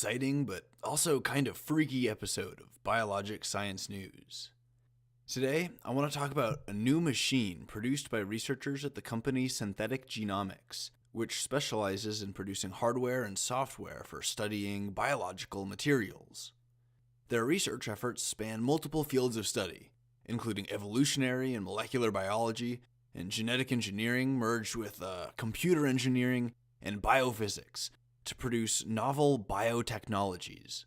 exciting but also kind of freaky episode of BioLogic Science News. Today, I want to talk about a new machine produced by researchers at the company Synthetic Genomics, which specializes in producing hardware and software for studying biological materials. Their research efforts span multiple fields of study, including evolutionary and molecular biology, and genetic engineering merged with computer engineering and biophysics to produce novel biotechnologies.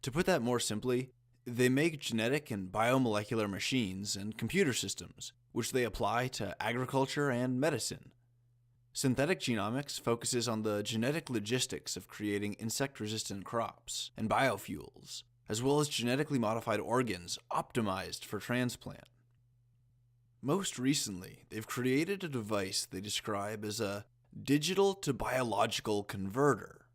To put that more simply, they make genetic and biomolecular machines and computer systems, which they apply to agriculture and medicine. Synthetic genomics focuses on the genetic logistics of creating insect-resistant crops and biofuels, as well as genetically modified organs optimized for transplant. Most recently, they've created a device they describe as a digital to biological converter.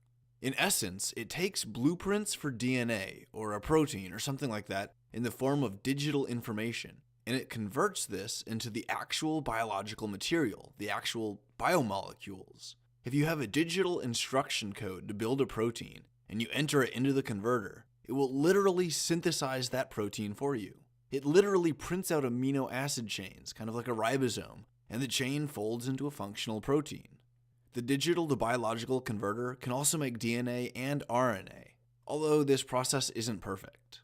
In essence, it takes blueprints for DNA or a protein or something like that in the form of digital information, and it converts this into the actual biological material, the actual biomolecules. If you have a digital instruction code to build a protein and you enter it into the converter, it will literally synthesize that protein for you. It literally prints out amino acid chains, kind of like a ribosome, and the chain folds into a functional protein. The digital to biological converter can also make DNA and RNA, although this process isn't perfect.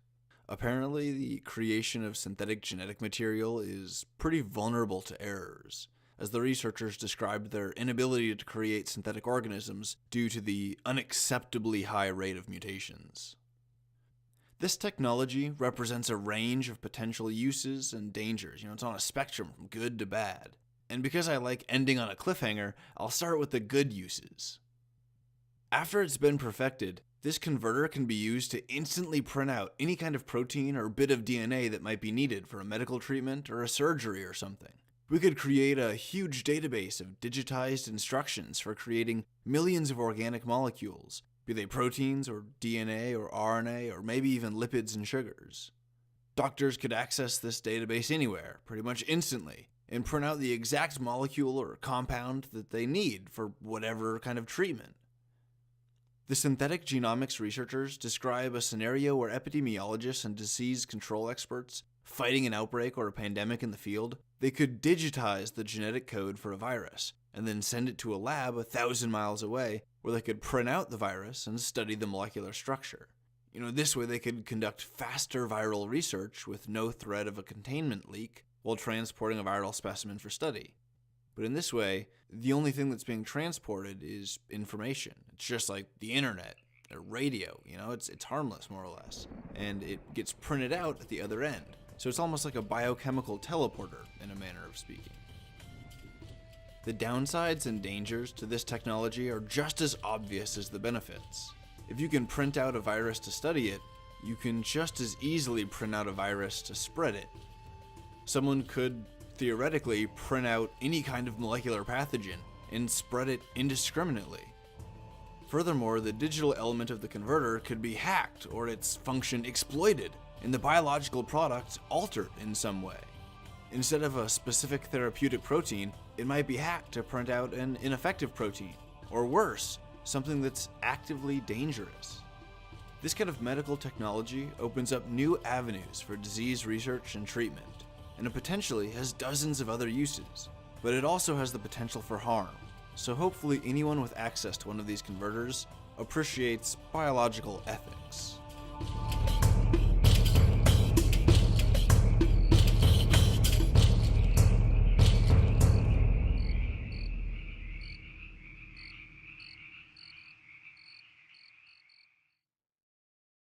Apparently, the creation of synthetic genetic material is pretty vulnerable to errors, as the researchers described their inability to create synthetic organisms due to the unacceptably high rate of mutations. This technology represents a range of potential uses and dangers. It's on a spectrum from good to bad. And because I like ending on a cliffhanger, I'll start with the good uses. After it's been perfected, this converter can be used to instantly print out any kind of protein or bit of DNA that might be needed for a medical treatment or a surgery or something. We could create a huge database of digitized instructions for creating millions of organic molecules, be they proteins or DNA or RNA or maybe even lipids and sugars. Doctors could access this database anywhere, pretty much instantly, and print out the exact molecule or compound that they need for whatever kind of treatment. The synthetic genomics researchers describe a scenario where epidemiologists and disease control experts fighting an outbreak or a pandemic in the field, they could digitize the genetic code for a virus and then send it to a lab 1,000 miles away where they could print out the virus and study the molecular structure. This way they could conduct faster viral research with no threat of a containment leak while transporting a viral specimen for study. But in this way, the only thing that's being transported is information. It's just like the internet or radio, it's harmless more or less. And it gets printed out at the other end. So it's almost like a biochemical teleporter in a manner of speaking. The downsides and dangers to this technology are just as obvious as the benefits. If you can print out a virus to study it, you can just as easily print out a virus to spread it. Someone could theoretically print out any kind of molecular pathogen and spread it indiscriminately. Furthermore, the digital element of the converter could be hacked or its function exploited and the biological product altered in some way. Instead of a specific therapeutic protein, it might be hacked to print out an ineffective protein, or worse, something that's actively dangerous. This kind of medical technology opens up new avenues for disease research and treatment, and it potentially has dozens of other uses, but it also has the potential for harm. So hopefully anyone with access to one of these converters appreciates biological ethics.